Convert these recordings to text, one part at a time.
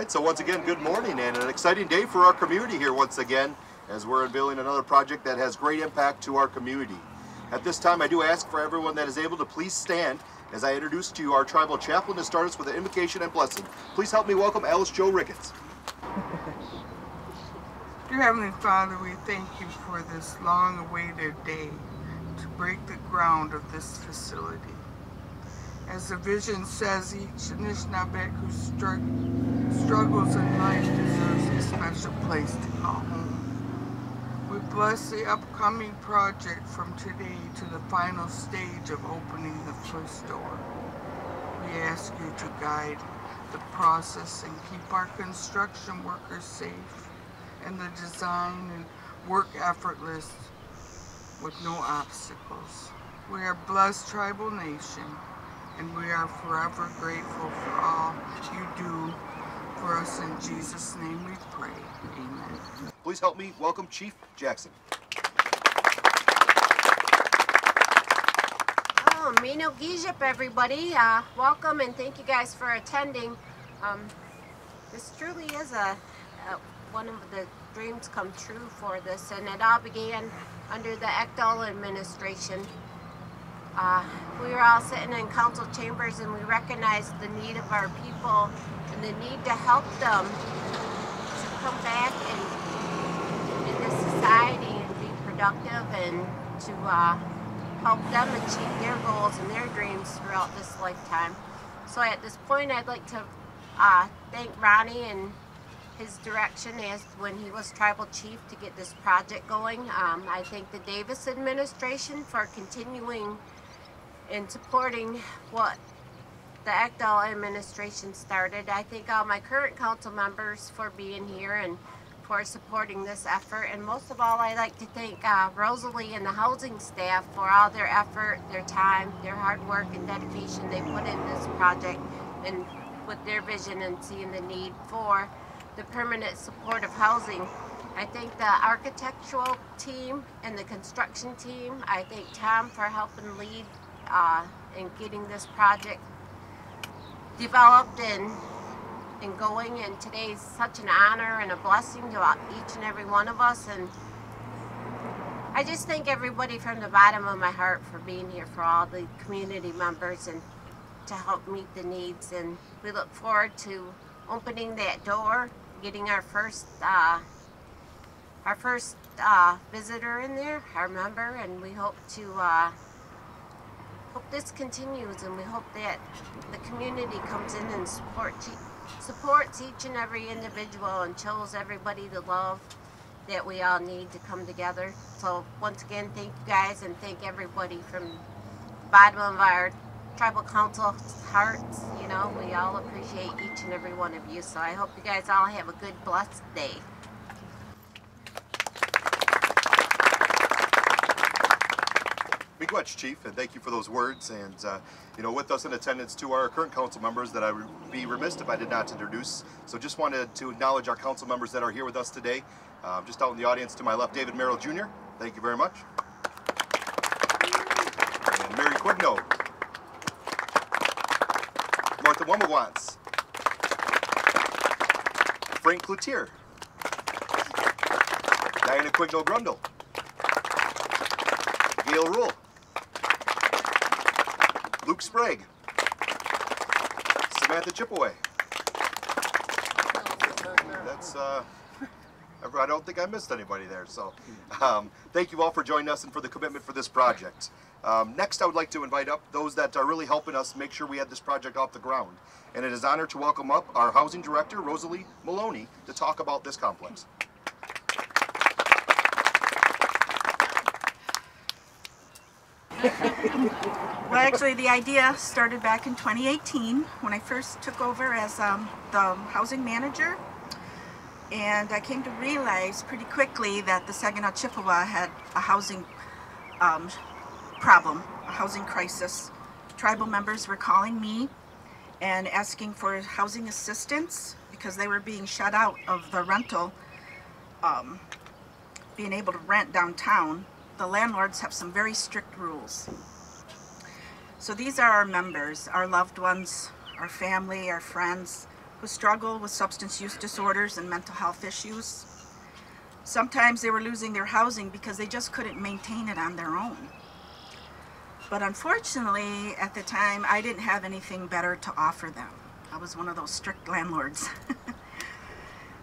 right, so once again, good morning, and an exciting day for our community here once again, as we're unveiling another project that has great impact to our community. At this time, I do ask for everyone that is able to please stand as I introduce to you our tribal chaplain to start us with an invocation and blessing. Please help me welcome Alice Jo Ricketts. Dear Heavenly Father, we thank you for this long-awaited day to break the ground of this facility. As the vision says, each Anishinaabeg who struggles in life deserves a special place to call home. We bless the upcoming project from today to the final stage of opening the first door. We ask you to guide the process and keep our construction workers safe, and the design and work effortless with no obstacles. We are a blessed tribal nation, and we are forever grateful for all you do for us. In Jesus' name we pray. Amen. Please help me welcome Chief Jackson. Mino Gijip, everybody. Welcome and thank you guys for attending. This truly is one of the dreams come true for this, and it all began under the Ekdahl administration. We were all sitting in council chambers and we recognized the need of our people and the need to help them to come back in this society and be productive, and to help them achieve their goals and their dreams throughout this lifetime. So at this point, I'd like to thank Ronnie and his direction as when he was tribal chief to get this project going. I thank the Davis administration for continuing and supporting what the Ekdahl administration started. I thank all my current council members for being here and for supporting this effort. And most of all, I'd like to thank Rosalie and the housing staff for all their effort, their time, their hard work and dedication they put in this project, and with their vision and seeing the need for the permanent supportive housing. I thank the architectural team and the construction team. I thank Tom for helping lead in getting this project developed and going, and today's such an honor and a blessing to each and every one of us. And I just thank everybody from the bottom of my heart for being here, for all the community members, and to help meet the needs. And we look forward to opening that door, getting our first visitor in there, our member, and we hope to hope this continues, and we hope that the community comes in and supports each and every individual and shows everybody the love that we all need to come together. So once again, thank you guys, and thank everybody from the bottom of our tribal council hearts. You know, we all appreciate each and every one of you. So I hope you guys all have a good, blessed day. Miigwech, Chief, and thank you for those words. And you know, with us in attendance to our current council members that I would be remiss if I did not introduce. So just wanted to acknowledge our council members that are here with us today. Just out in the audience to my left, David Merrill Jr. Thank you very much. And Mary Quigno. Martha Womawants. Frank Cloutier. Diana Quigno Grundle. Gail Rule. Luke Sprague, Samantha Chippewa. That's, I don't think I missed anybody there. So thank you all for joining us and for the commitment for this project. Next, I would like to invite up those that are really helping us make sure we had this project off the ground. And it is an honor to welcome up our housing director, Rosalie Maloney, to talk about this complex. Well, actually, the idea started back in 2018 when I first took over as the housing manager, and I came to realize pretty quickly that the Saginaw Chippewa had a housing problem, a housing crisis. Tribal members were calling me and asking for housing assistance because they were being shut out of the rental, being able to rent downtown. The landlords have some very strict rules. So these are our members, our loved ones, our family, our friends who struggle with substance use disorders and mental health issues. Sometimes they were losing their housing because they just couldn't maintain it on their own. But unfortunately, at the time, I didn't have anything better to offer them. I was one of those strict landlords.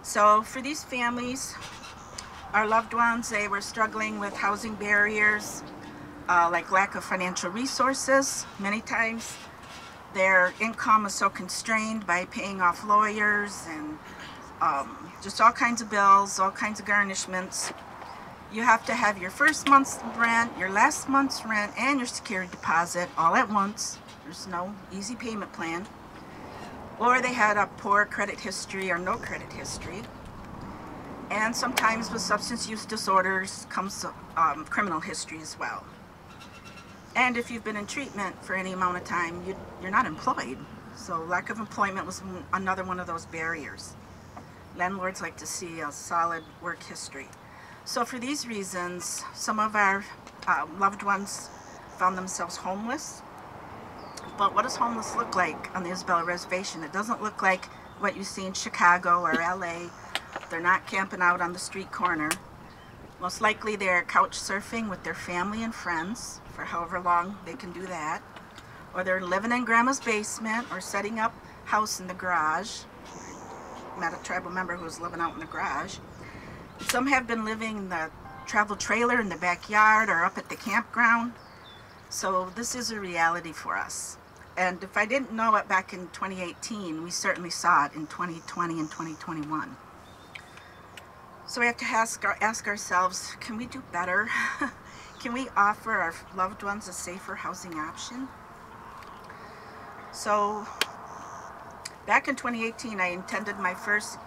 So for these families, our loved ones, they were struggling with housing barriers, like lack of financial resources. Many times their income is so constrained by paying off lawyers and just all kinds of bills, all kinds of garnishments. You have to have your first month's rent, your last month's rent, and your security deposit all at once. There's no easy payment plan. Or they had a poor credit history or no credit history. And sometimes with substance use disorders comes criminal history as well. And if you've been in treatment for any amount of time, you're not employed. So lack of employment was another one of those barriers. Landlords like to see a solid work history. So for these reasons, some of our loved ones found themselves homeless. But what does homeless look like on the Isabella Reservation? It doesn't look like what you see in Chicago or LA. They're not camping out on the street corner. Most likely they're couch surfing with their family and friends for however long they can do that. Or they're living in grandma's basement or setting up house in the garage. I met a tribal member who was living out in the garage. Some have been living in the travel trailer in the backyard or up at the campground. So this is a reality for us. And if I didn't know it back in 2018, we certainly saw it in 2020 and 2021. So we have to ask ourselves, can we do better? Can we offer our loved ones a safer housing option? So back in 2018, I attended my first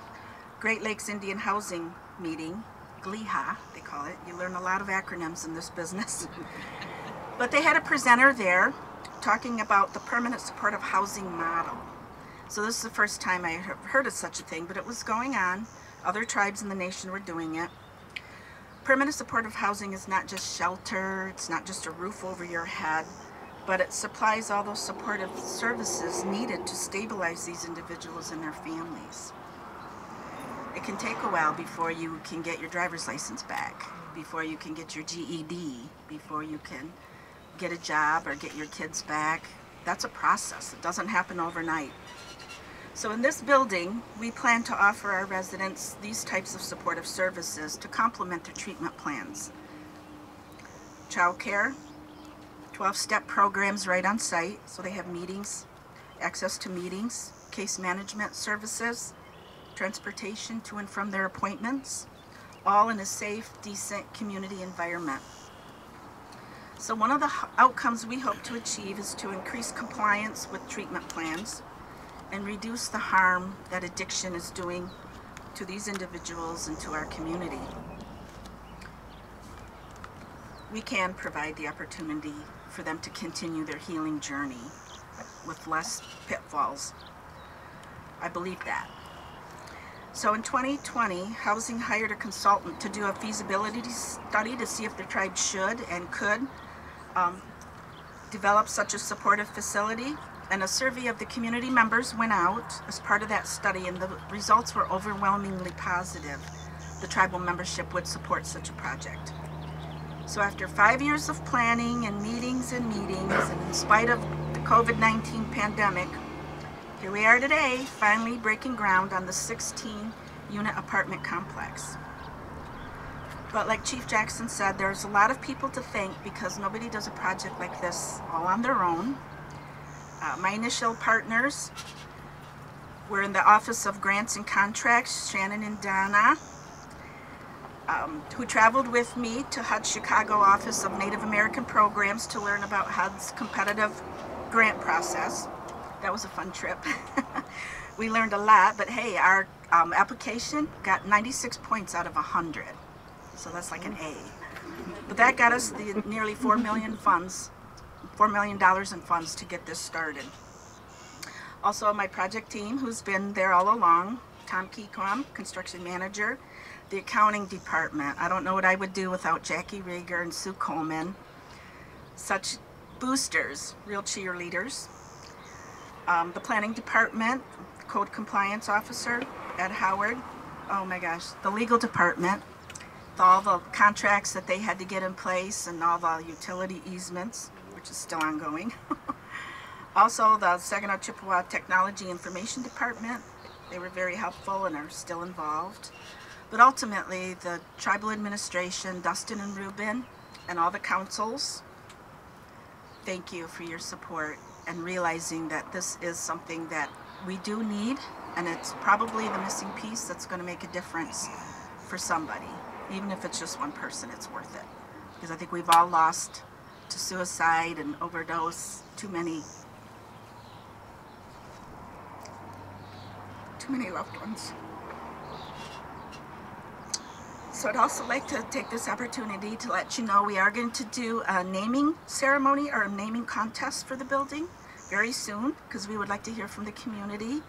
Great Lakes Indian Housing meeting, GLIHA, they call it. You learn a lot of acronyms in this business. But they had a presenter there talking about the permanent supportive housing model. So this is the first time I heard of such a thing, but it was going on. Other tribes in the nation were doing it. Permanent supportive housing is not just shelter, it's not just a roof over your head, but it supplies all those supportive services needed to stabilize these individuals and their families. It can take a while before you can get your driver's license back, before you can get your GED, before you can get a job or get your kids back. That's a process. It doesn't happen overnight. So in this building, we plan to offer our residents these types of supportive services to complement their treatment plans. Child care, 12-step programs right on site, so they have meetings, access to meetings, case management services, transportation to and from their appointments, all in a safe, decent community environment. So one of the outcomes we hope to achieve is to increase compliance with treatment plans and reduce the harm that addiction is doing to these individuals and to our community. We can provide the opportunity for them to continue their healing journey with less pitfalls. I believe that. So in 2020, Housing hired a consultant to do a feasibility study to see if the tribe should and could develop such a supportive facility. And a survey of the community members went out as part of that study, and the results were overwhelmingly positive. The tribal membership would support such a project. So after 5 years of planning and meetings, and in spite of the COVID-19 pandemic, here we are today, finally breaking ground on the 16-unit apartment complex. But like Chief Jackson said, there's a lot of people to thank because nobody does a project like this all on their own. My initial partners were in the Office of Grants and Contracts, Shannon and Donna, who traveled with me to HUD's Chicago Office of Native American Programs to learn about HUD's competitive grant process. That was a fun trip. We learned a lot, but hey, our application got 96 points out of 100. So that's like an A. But that got us the nearly $4 million in funds to get this started. Also, my project team, who's been there all along, Tom Keequam, construction manager, the accounting department. I don't know what I would do without Jackie Rieger and Sue Coleman. Such boosters, real cheerleaders. The planning department, code compliance officer, Ed Howard. Oh my gosh, the legal department, all the contracts that they had to get in place and all the utility easements, which is still ongoing. Also, the Saginaw Chippewa Technology Information Department. They were very helpful and are still involved. But ultimately, the tribal administration, Dustin and Ruben, and all the councils, thank you for your support and realizing that this is something that we do need, and it's probably the missing piece that's going to make a difference for somebody. Even if it's just one person, it's worth it. Because I think we've all lost to suicide and overdose too many loved ones. So I'd also like to take this opportunity to let you know we are going to do a naming ceremony or a naming contest for the building very soon, because we would like to hear from the community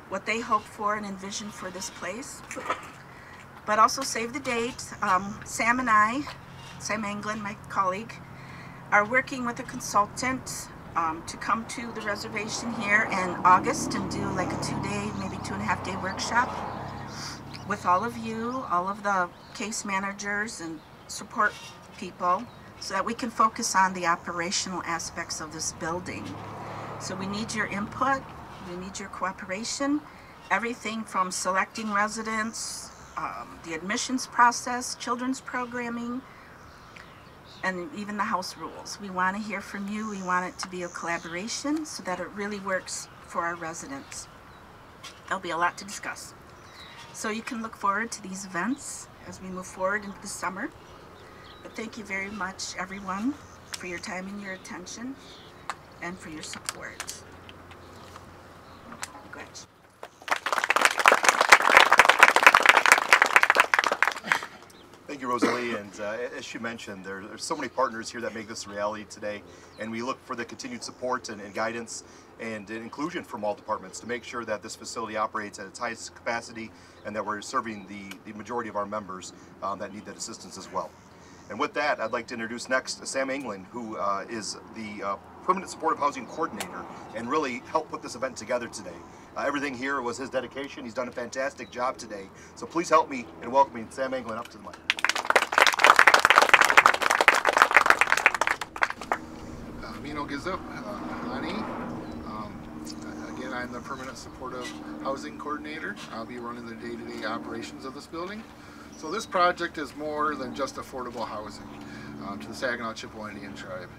what they hope for and envision for this place. But also save the date. Sam and I, Sam Anglin, my colleague, are working with a consultant to come to the reservation here in August and do like a 2-day, maybe 2.5-day workshop with all of you, all of the case managers and support people, so that we can focus on the operational aspects of this building. So we need your input, we need your cooperation, everything from selecting residents, the admissions process, children's programming, and even the house rules. We want to hear from you. We want it to be a collaboration so that it really works for our residents. There'll be a lot to discuss. So you can look forward to these events as we move forward into the summer. But thank you very much, everyone, for your time and your attention and for your support. Congratulations. Thank you, Rosalie, and as she mentioned, there's so many partners here that make this a reality today, and we look for the continued support and guidance and inclusion from all departments to make sure that this facility operates at its highest capacity and that we're serving the majority of our members that need that assistance as well. And with that, I'd like to introduce next Sam Anglin, who is the Permanent Supportive Housing Coordinator and really helped put this event together today. Everything here was his dedication. He's done a fantastic job today. So please help me in welcoming Sam Anglin up to the mic. Mino Gizup, Ani. Again, I'm the Permanent Supportive Housing Coordinator. I'll be running the day-to-day operations of this building. So this project is more than just affordable housing to the Saginaw Chippewa Indian Tribe.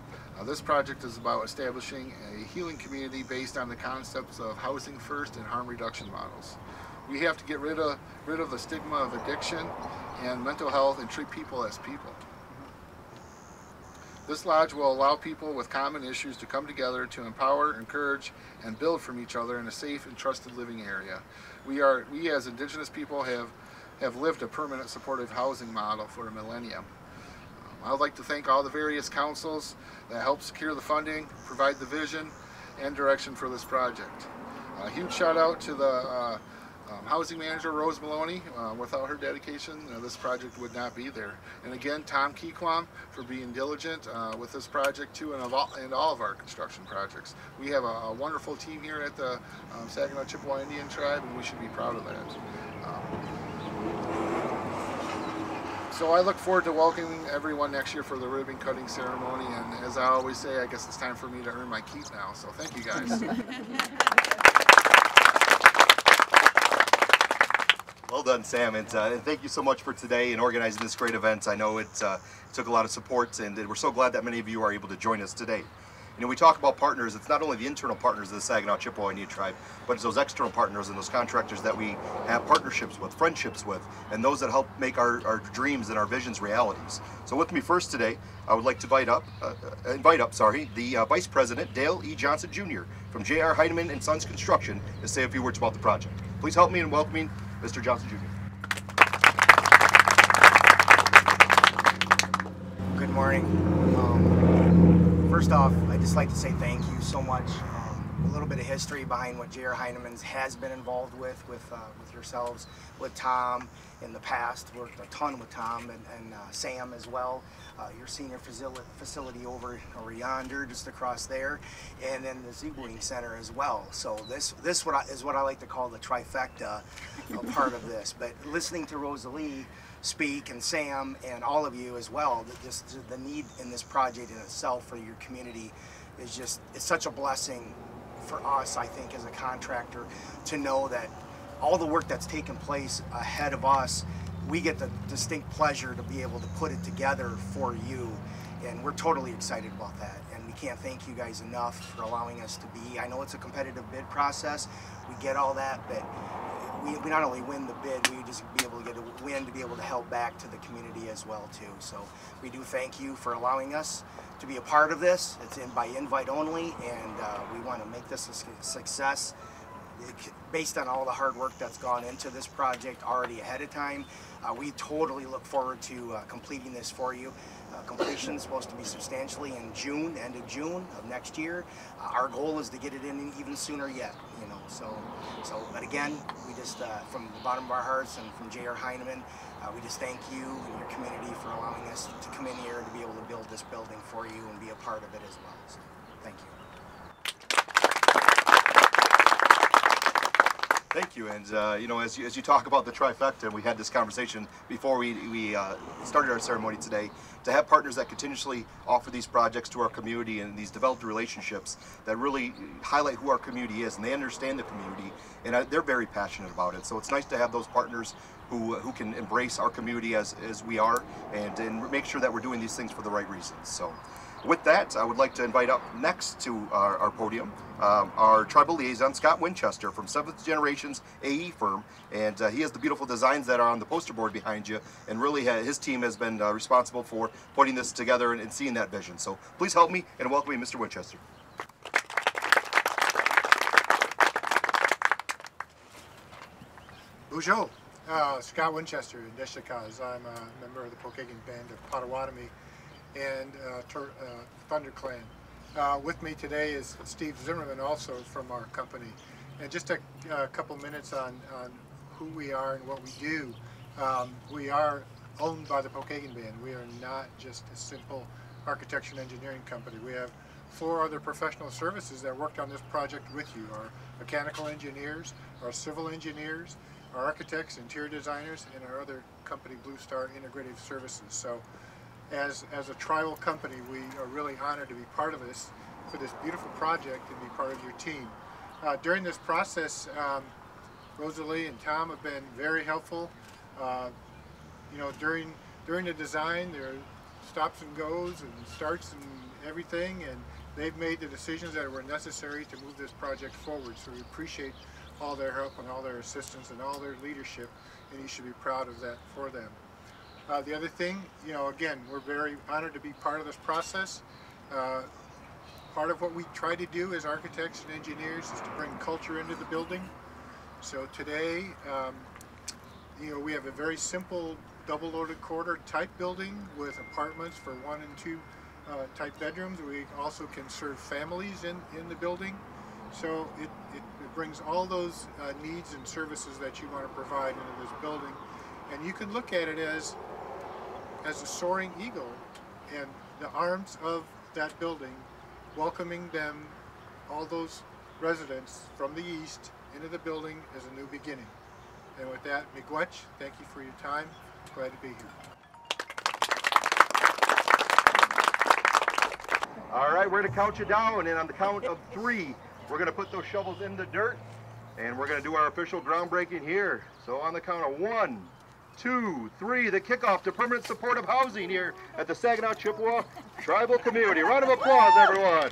This project is about establishing a healing community based on the concepts of housing first and harm reduction models. We have to get rid of the stigma of addiction and mental health and treat people as people. This lodge will allow people with common issues to come together to empower, encourage, and build from each other in a safe and trusted living area. We as Indigenous people have lived a permanent supportive housing model for a millennium. I would like to thank all the various councils that help secure the funding, provide the vision and direction for this project. A huge shout out to the housing manager, Rose Maloney. Without her dedication, this project would not be there. And again, Tom Keequam for being diligent with this project too, and all of our construction projects. We have a wonderful team here at the Saginaw Chippewa Indian Tribe, and we should be proud of that. So I look forward to welcoming everyone next year for the ribbon cutting ceremony, and as I always say, I guess it's time for me to earn my keep now, so thank you guys. Well done, Sam, and thank you so much for today and organizing this great event. I know it took a lot of support, and we're so glad that many of you are able to join us today. You know, we talk about partners. It's not only the internal partners of the Saginaw Chippewa Indian Tribe, but it's those external partners and those contractors that we have partnerships with, friendships with, and those that help make our dreams and our visions realities. So with me first today, I would like to invite up the Vice President, Dale E. Johnson Jr. from J.R. Heineman and Sons Construction to say a few words about the project. Please help me in welcoming Mr. Johnson Jr. Good morning. First off, I'd just like to say thank you so much a little bit of history behind what J.R. Heinemann's has been involved with yourselves, with Tom in the past. Worked a ton with Tom and Sam as well. Your senior facility over yonder, just across there, and then the Ziegling Center as well. So this is what I like to call the trifecta part of this. But listening to Rosalie speak, and Sam and all of you as well, the need in this project in itself for your community is just, it's such a blessing for us, I think, as a contractor, to know that all the work that's taken place ahead of us, we get the distinct pleasure to be able to put it together for you, and we're totally excited about that. And we can't thank you guys enough for allowing us to be. I know it's a competitive bid process, we get all that, but we not only win the bid, we just be able to get a win to be able to help back to the community as well too. So we do thank you for allowing us to be a part of this. It's by invite only, and we want to make this a success based on all the hard work that's gone into this project already ahead of time. We totally look forward to completing this for you. Completion is supposed to be substantially in June, end of June of next year. Our goal is to get it in even sooner yet, you know. But again, we just, from the bottom of our hearts and from J.R. Heinemann, we just thank you and your community for allowing us to come in here and to be able to build this building for you and be a part of it as well. So, thank you. Thank you, and you know, as you talk about the trifecta, we had this conversation before we started our ceremony today, to have partners that continuously offer these projects to our community and these developed relationships that really highlight who our community is, and they understand the community, and they're very passionate about it. So it's nice to have those partners who can embrace our community as we are, and make sure that we're doing these things for the right reasons. So with that, I would like to invite up next to our podium our tribal liaison, Scott Winchester from 7th Generation's AE firm, and he has the beautiful designs that are on the poster board behind you, and really his team has been responsible for putting this together and seeing that vision. So please help me and welcome me, Mr. Winchester. Bonjour, Scott Winchester in Deshikaz. I'm a member of the Pokagon Band of Potawatomi and Thunder Clan. With me today is Steve Zimmerman, also from our company. And just a couple minutes on who we are and what we do. We are owned by the Pokagon Band. We are not just a simple architecture and engineering company. We have 4 other professional services that worked on this project with you. Our mechanical engineers, our civil engineers, our architects, interior designers, and our other company, Blue Star Integrative Services. So as a tribal company, we are really honored to be part of this, for this beautiful project, and be part of your team. During this process, Rosalie and Tom have been very helpful. You know, during the design, there are stops and goes and starts and everything, and they've made the decisions that were necessary to move this project forward. So we appreciate all their help and all their assistance and all their leadership, and you should be proud of that for them. The other thing, you know, again, we're very honored to be part of this process. Part of what we try to do as architects and engineers is to bring culture into the building. So today, you know, we have a very simple double-loaded quarter type building with apartments for 1 and 2 type bedrooms. We also can serve families in the building. So it brings all those needs and services that you want to provide into this building. And you can look at it as a soaring eagle, and the arms of that building welcoming them, all those residents from the east into the building, as a new beginning. And with that, miigwech, thank you for your time. Glad to be here. All right, we're going to count you down, and on the count of 3, we're going to put those shovels in the dirt, and we're going to do our official groundbreaking here. So on the count of 1, 2, 3, the kickoff to permanent supportive housing here at the Saginaw Chippewa Tribal Community. Round of applause, everyone.